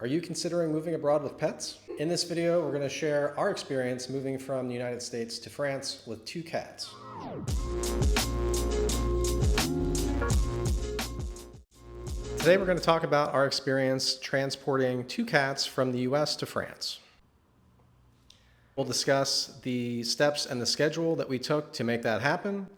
Are you considering moving abroad with pets? In this video, we're going to share our experience moving from the United States to France with 2 cats. Today, we're going to talk about our experience transporting 2 cats from the US to France. We'll discuss the steps and the schedule that we took to make that happen,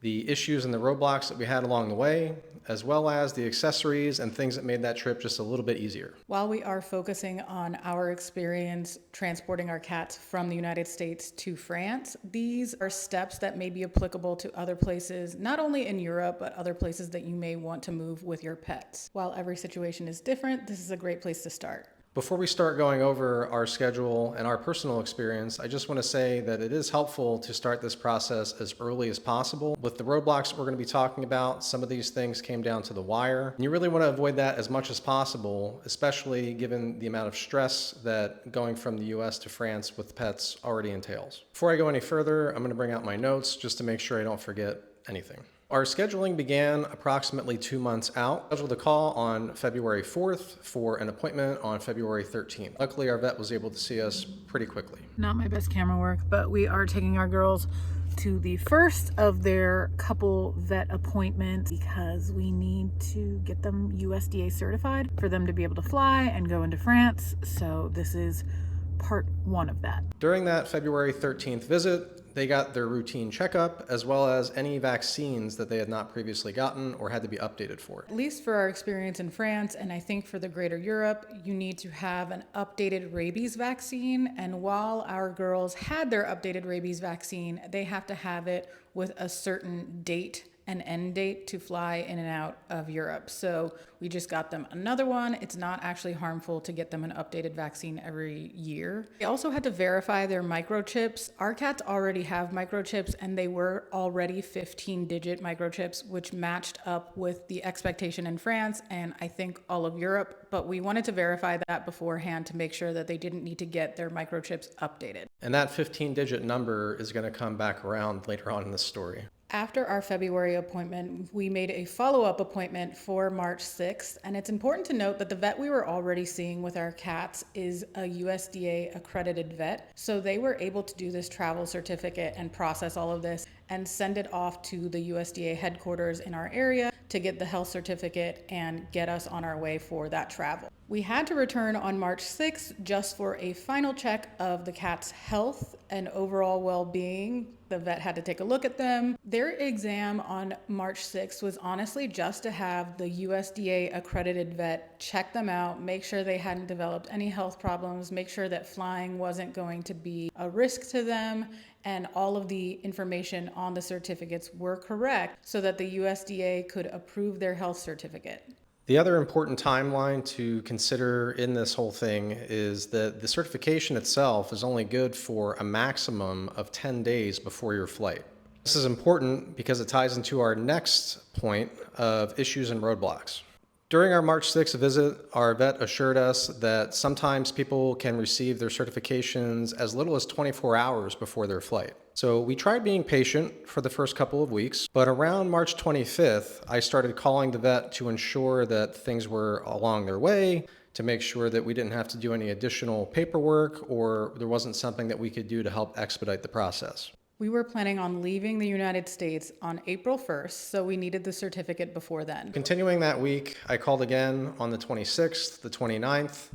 the issues and the roadblocks that we had along the way, as well as the accessories and things that made that trip just a little bit easier. While we are focusing on our experience transporting our cats from the United States to France, these are steps that may be applicable to other places, not only in Europe, but other places that you may want to move with your pets. While every situation is different, this is a great place to start. Before we start going over our schedule and our personal experience, I just want to say that it is helpful to start this process as early as possible. With the roadblocks we're going to be talking about, some of these things came down to the wire. And you really want to avoid that as much as possible, especially given the amount of stress that going from the US to France with pets already entails. Before I go any further, I'm going to bring out my notes just to make sure I don't forget anything. Our scheduling began approximately 2 months out. I scheduled a call on February 4th for an appointment on February 13th. Luckily, our vet was able to see us pretty quickly. Not my best camera work, but we are taking our girls to the first of their couple vet appointments because we need to get them USDA certified for them to be able to fly and go into France. So this is part 1 of that. During that February 13th visit, they got their routine checkup as well as any vaccines that they had not previously gotten or had to be updated for. At least for our experience in France, and I think for the greater Europe, you need to have an updated rabies vaccine. And while our girls had their updated rabies vaccine, they have to have it with a certain date and end date to fly in and out of Europe. So we just got them another one. It's not actually harmful to get them an updated vaccine every year. They also had to verify their microchips. Our cats already have microchips and they were already 15-digit microchips, which matched up with the expectation in France and I think all of Europe, but we wanted to verify that beforehand to make sure that they didn't need to get their microchips updated. And that 15-digit number is going to come back around later on in the story. After our February appointment, we made a follow-up appointment for March 6th, and it's important to note that the vet we were already seeing with our cats is a USDA accredited vet, so they were able to do this travel certificate and process all of this and send it off to the USDA headquarters in our area to get the health certificate and get us on our way for that travel. We had to return on March 6th just for a final check of the cat's health and overall well-being. The vet had to take a look at them. Their exam on March 6th was honestly just to have the USDA accredited vet check them out, make sure they hadn't developed any health problems, make sure that flying wasn't going to be a risk to them, and all of the information on the certificates were correct so that the USDA could approve their health certificate. The other important timeline to consider in this whole thing is that the certification itself is only good for a maximum of 10 days before your flight. This is important because it ties into our next point of issues and roadblocks. During our March 6th visit, our vet assured us that sometimes people can receive their certifications as little as 24 hours before their flight. So we tried being patient for the first couple of weeks, but around March 25th, I started calling the vet to ensure that things were along their way, to make sure that we didn't have to do any additional paperwork or there wasn't something that we could do to help expedite the process. We were planning on leaving the United States on April 1st, so we needed the certificate before then. Continuing that week, I called again on the 26th, the 29th,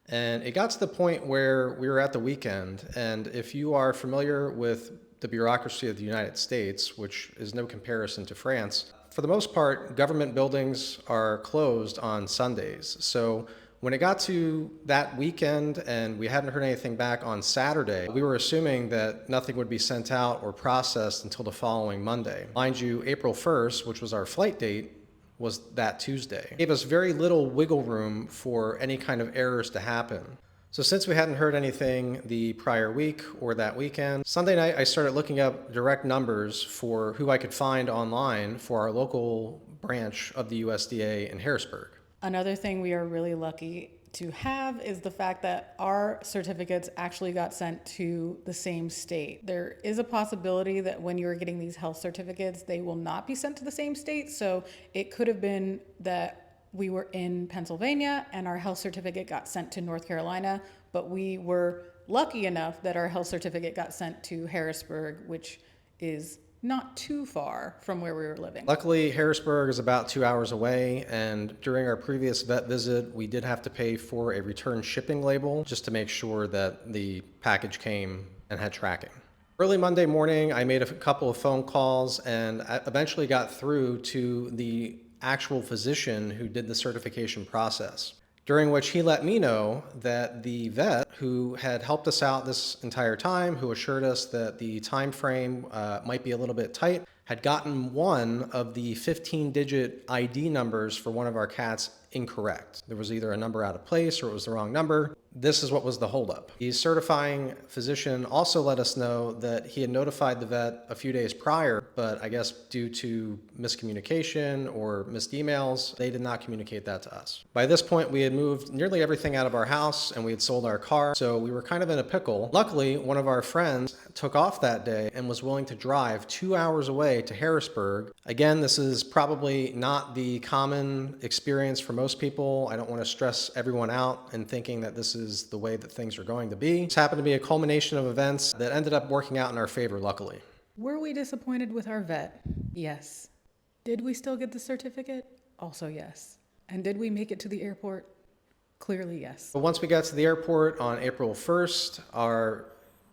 and it got to the point where we were at the weekend. And if you are familiar with the bureaucracy of the United States, which is no comparison to France, for the most part, government buildings are closed on Sundays. So when it got to that weekend and we hadn't heard anything back on Saturday, we were assuming that nothing would be sent out or processed until the following Monday. Mind you, April 1st, which was our flight date, was that Tuesday. It gave us very little wiggle room for any kind of errors to happen. So since we hadn't heard anything the prior week or that weekend, Sunday night I started looking up direct numbers for who I could find online for our local branch of the USDA in Harrisburg. Another thing we are really lucky to have is the fact that our certificates actually got sent to the same state. There is a possibility that when you're getting these health certificates, they will not be sent to the same state. So it could have been that We were in Pennsylvania and our health certificate got sent to North Carolina, but we were lucky enough that our health certificate got sent to Harrisburg, which is not too far from where we were living. Luckily, Harrisburg is about 2 hours away, and during our previous vet visit, we did have to pay for a return shipping label just to make sure that the package came and had tracking. Early Monday morning, I made a couple of phone calls and I eventually got through to the actual physician who did the certification process, during which he let me know that the vet who had helped us out this entire time, who assured us that the time frame might be a little bit tight, had gotten one of the 15-digit ID numbers for one of our cats incorrect. There was either a number out of place or it was the wrong number. This is what was the holdup. The certifying physician also let us know that he had notified the vet a few days prior, but I guess due to miscommunication or missed emails, they did not communicate that to us. By this point, we had moved nearly everything out of our house and we had sold our car, so we were kind of in a pickle. Luckily, one of our friends took off that day and was willing to drive 2 hours away to Harrisburg. Again, this is probably not the common experience for most people. I don't want to stress everyone out in thinking that this is the way that things are going to be. This happened to be a culmination of events that ended up working out in our favor, luckily. Were we disappointed with our vet? Yes. Did we still get the certificate? Also yes. And did we make it to the airport? Clearly yes. But once we got to the airport on April 1st, our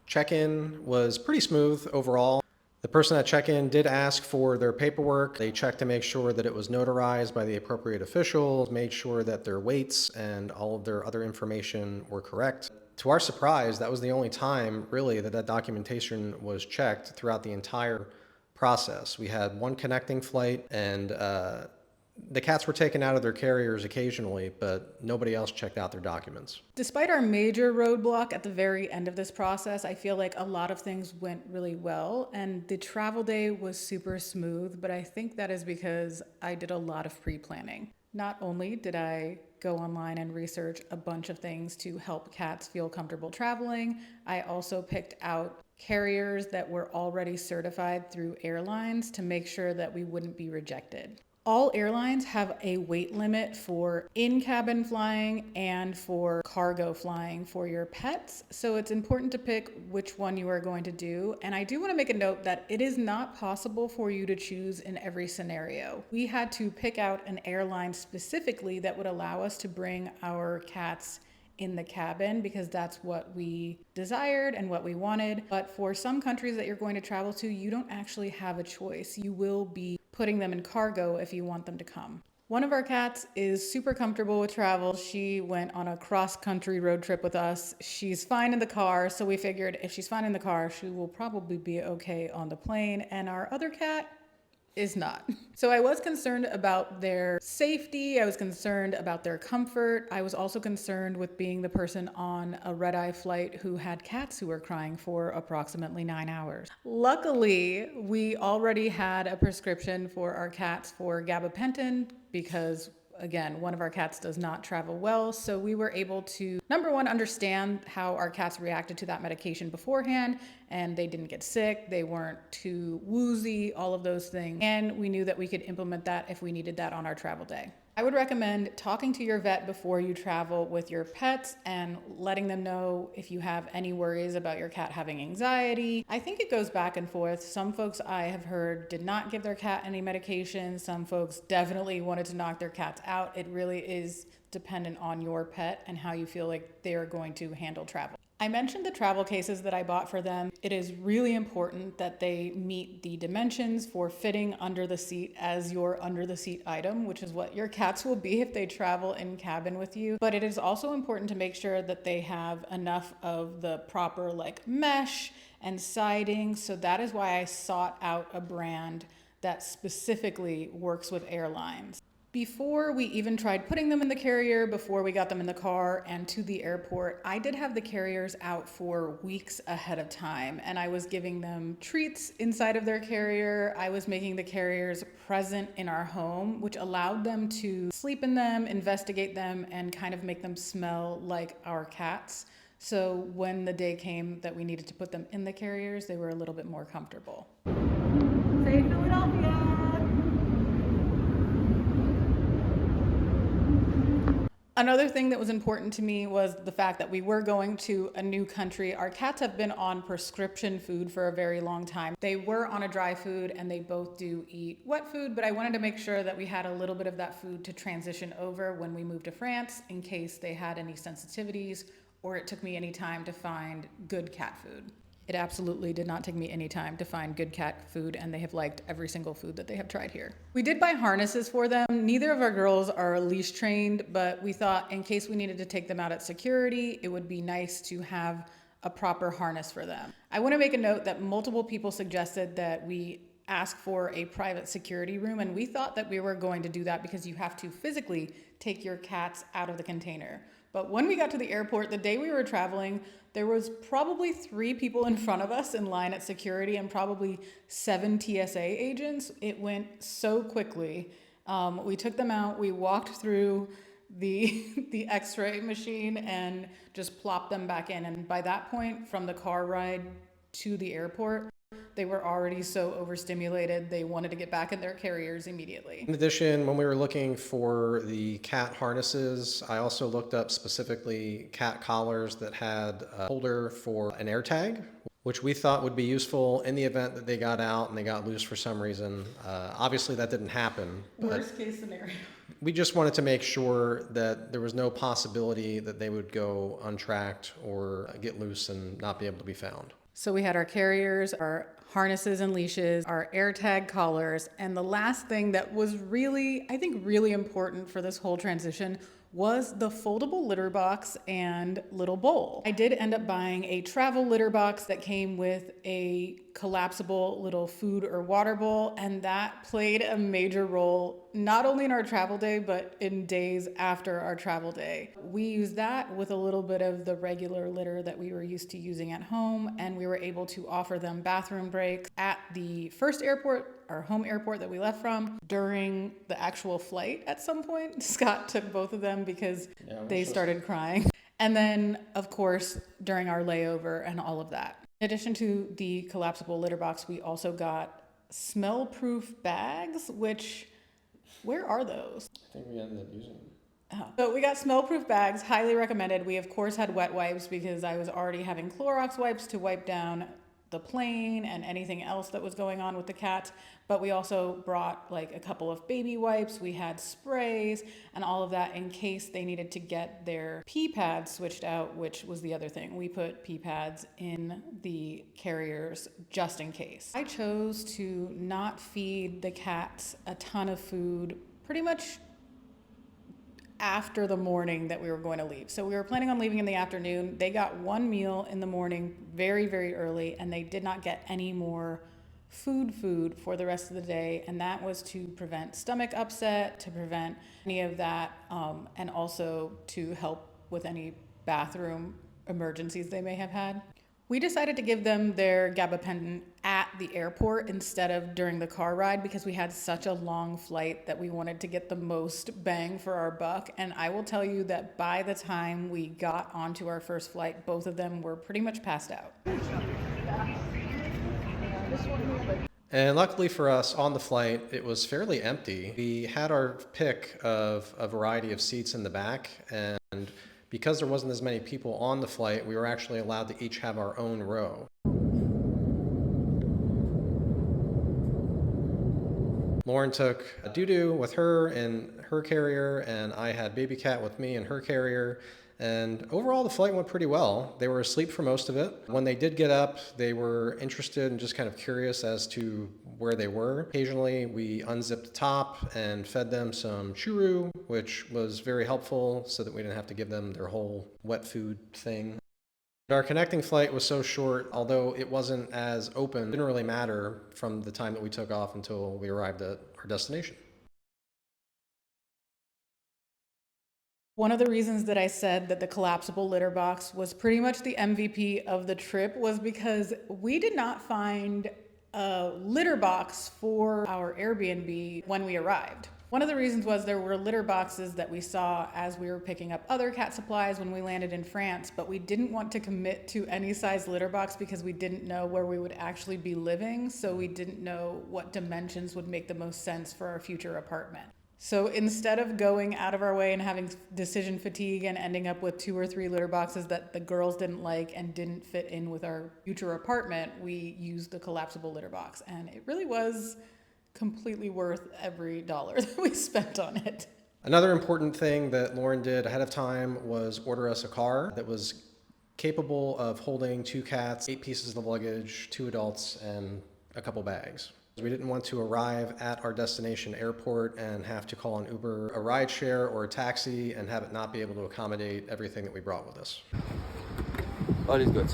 check-in was pretty smooth overall. The person at check-in did ask for their paperwork. They checked to make sure that it was notarized by the appropriate officials, made sure that their weights and all of their other information were correct. To our surprise, that was the only time really that documentation was checked throughout the entire process. We had one connecting flight and the cats were taken out of their carriers occasionally, but nobody else checked out their documents. Despite our major roadblock at the very end of this process, I feel like a lot of things went really well and the travel day was super smooth, but I think that is because I did a lot of pre-planning. Not only did I go online and research a bunch of things to help cats feel comfortable traveling, I also picked out carriers that were already certified through airlines to make sure that we wouldn't be rejected. All airlines have a weight limit for in-cabin flying and for cargo flying for your pets, so it's important to pick which one you are going to do. And I do want to make a note that it is not possible for you to choose in every scenario. We had to pick out an airline specifically that would allow us to bring our cats in the cabin because that's what we desired and what we wanted. But for some countries that you're going to travel to, you don't actually have a choice. You will be putting them in cargo if you want them to come. One of our cats is super comfortable with travel. She went on a cross-country road trip with us. She's fine in the car, so we figured if she's fine in the car, she will probably be okay on the plane. And our other cat is not. So I was concerned about their safety. I was concerned about their comfort. I was also concerned with being the person on a red-eye flight who had cats who were crying for approximately 9 hours. Luckily, we already had a prescription for our cats for gabapentin because again, one of our cats does not travel well, so we were able to, number one, understand how our cats reacted to that medication beforehand, and they didn't get sick, they weren't too woozy, all of those things, and we knew that we could implement that if we needed that on our travel day. I would recommend talking to your vet before you travel with your pets and letting them know if you have any worries about your cat having anxiety. I think it goes back and forth. Some folks I have heard did not give their cat any medication. Some folks definitely wanted to knock their cats out. It really is dependent on your pet and how you feel like they're going to handle travel. I mentioned the travel cases that I bought for them. It is really important that they meet the dimensions for fitting under the seat as your under the seat item, which is what your cats will be if they travel in cabin with you. But it is also important to make sure that they have enough of the proper mesh and siding. So that is why I sought out a brand that specifically works with airlines. Before we even tried putting them in the carrier, before we got them in the car and to the airport, I did have the carriers out for weeks ahead of time, and I was giving them treats inside of their carrier. I was making the carriers present in our home, which allowed them to sleep in them, investigate them, and kind of make them smell like our cats. So when the day came that we needed to put them in the carriers, they were a little bit more comfortable. Say Philadelphia! Another thing that was important to me was the fact that we were going to a new country. Our cats have been on prescription food for a very long time. They were on a dry food and they both do eat wet food, but I wanted to make sure that we had a little bit of that food to transition over when we moved to France in case they had any sensitivities or it took me any time to find good cat food. It absolutely did not take me any time to find good cat food, and they have liked every single food that they have tried here. We did buy harnesses for them. Neither of our girls are leash trained, but we thought in case we needed to take them out at security, it would be nice to have a proper harness for them. I want to make a note that multiple people suggested that we ask for a private security room, and we thought that we were going to do that because you have to physically take your cats out of the container. But when we got to the airport, the day we were traveling, there was probably 3 people in front of us in line at security and probably 7 TSA agents. It went so quickly. We took them out, we walked through the x-ray machine and just plopped them back in. And by that point, from the car ride to the airport, they were already so overstimulated, they wanted to get back in their carriers immediately. In addition, when we were looking for the cat harnesses, I also looked up specifically cat collars that had a holder for an air tag, which we thought would be useful in the event that they got out and they got loose for some reason. Obviously, that didn't happen. Worst case scenario. We just wanted to make sure that there was no possibility that they would go untracked or get loose and not be able to be found. So we had our carriers, our harnesses and leashes, our AirTag collars, and the last thing that was really, I think, really important for this whole transition was the foldable litter box and little bowl. I did end up buying a travel litter box that came with a collapsible little food or water bowl, and that played a major role not only in our travel day, but in days after our travel day. We used that with a little bit of the regular litter that we were used to using at home, and we were able to offer them bathroom breaks at the first airport, our home airport that we left from. During the actual flight at some point, Scott took both of them because they started crying. And then, of course, during our layover and all of that. In addition to the collapsible litter box, we also got smell-proof bags, which, where are those? I think we ended up using them. So we got smell-proof bags, highly recommended. We of course had wet wipes because I was already having Clorox wipes to wipe down the plane and anything else that was going on with the cats. But we also brought like a couple of baby wipes. We had sprays and all of that in case they needed to get their pee pads switched out, which was the other thing. We put pee pads in the carriers just in case. I chose to not feed the cats a ton of food pretty much after the morning that we were going to leave. So we were planning on leaving in the afternoon. They got 1 meal in the morning very, very early, and they did not get any more food for the rest of the day. And that was to prevent stomach upset, to prevent any of that, and also to help with any bathroom emergencies they may have had. We decided to give them their gabapentin at the airport instead of during the car ride because we had such a long flight that we wanted to get the most bang for our buck. And I will tell you that by the time we got onto our first flight, both of them were pretty much passed out. And luckily for us, on the flight, it was fairly empty. We had our pick of a variety of seats in the back, and because there wasn't as many people on the flight, we were actually allowed to each have our own row. Lauren took Doo-Doo with her in her carrier, and I had Baby Cat with me in her carrier. And overall, the flight went pretty well. They were asleep for most of it. When they did get up, they were interested and just kind of curious as to where they were. Occasionally, we unzipped the top and fed them some churu, which was very helpful so that we didn't have to give them their whole wet food thing. Our connecting flight was so short, although it wasn't as open, it didn't really matter from the time that we took off until we arrived at our destination. One of the reasons that I said that the collapsible litter box was pretty much the MVP of the trip was because we did not find a litter box for our Airbnb when we arrived. One of the reasons was there were litter boxes that we saw as we were picking up other cat supplies when we landed in France, but we didn't want to commit to any size litter box because we didn't know where we would actually be living, so we didn't know what dimensions would make the most sense for our future apartment. So instead of going out of our way and having decision fatigue and ending up with 2 or 3 litter boxes that the girls didn't like and didn't fit in with our future apartment, we used the collapsible litter box. And it really was completely worth every dollar that we spent on it. Another important thing that Lauren did ahead of time was order us a car that was capable of holding 2 cats, 8 pieces of luggage, 2 adults, and a couple bags. We didn't want to arrive at our destination airport and have to call an Uber, a ride share, or a taxi and have it not be able to accommodate everything that we brought with us. All is good.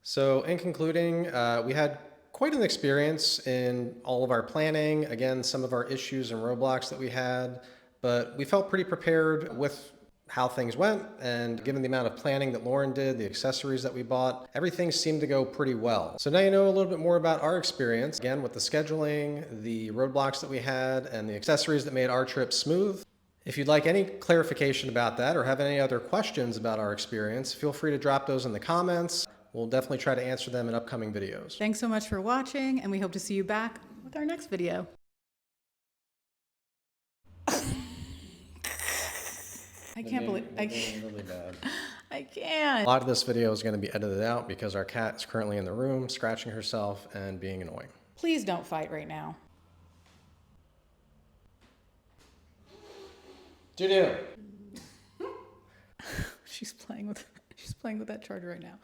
So in concluding, we had quite an experience in all of our planning. Again, some of our issues and roadblocks that we had, but we felt pretty prepared with how things went, and given the amount of planning that Lauren did, the accessories that we bought, everything seemed to go pretty well. So now you know a little bit more about our experience, again, with the scheduling, the roadblocks that we had, and the accessories that made our trip smooth. If you'd like any clarification about that or have any other questions about our experience, feel free to drop those in the comments. We'll definitely try to answer them in upcoming videos. Thanks so much for watching, and we hope to see you back with our next video. I can't believe Really bad. I can't. A lot of this video is going to be edited out because our cat is currently in the room scratching herself and being annoying. Please don't fight right now. Juju. She's playing with that charger right now.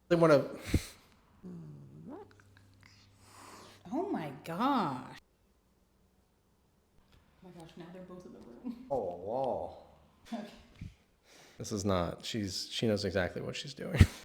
They want to. Oh my gosh. Oh my gosh, now they're both in the room. Oh, wall. Okay. This is not. She knows exactly what she's doing.